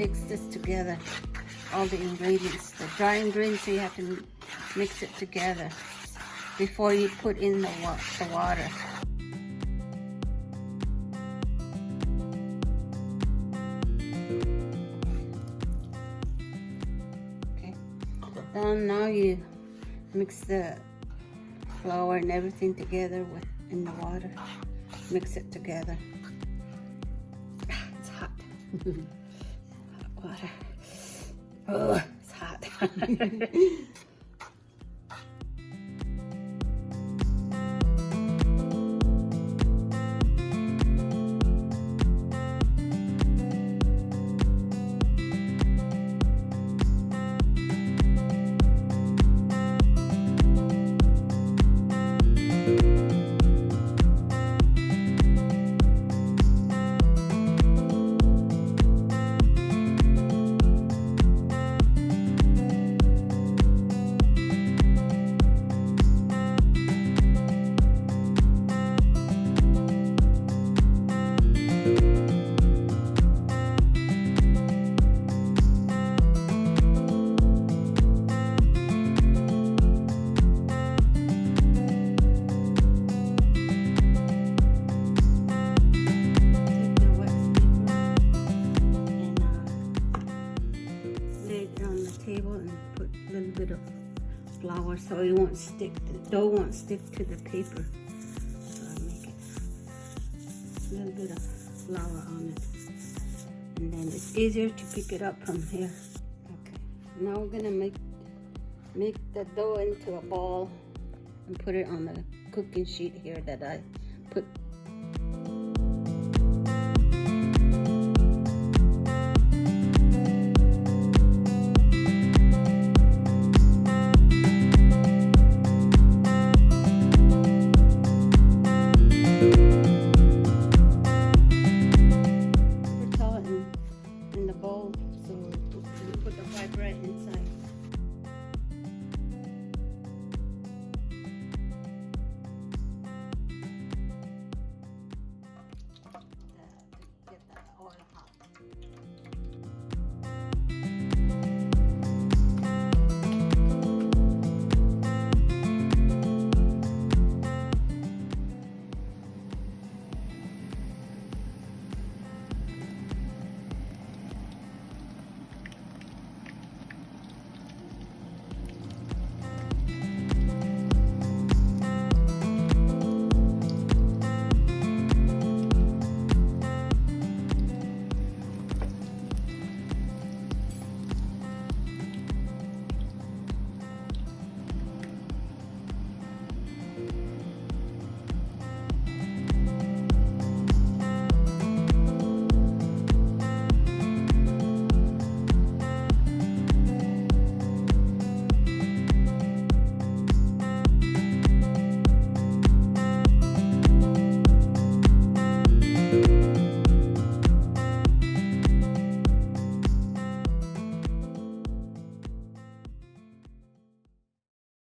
mix this together. All the ingredients, the dry ingredients, you have to mix it together before you put in the water. Okay. Then now you mix the flour and everything together in the water. Mix it together. It's hot. Hot water. Oh, it's hot. Flour so it won't stick, the dough won't stick to the paper. So I make it a little bit of flour on it, and then it's easier to pick it up from here. Okay, now we're gonna make the dough into a ball and put it on the cooking sheet here that I put. In the bowl, so you put the frybread inside.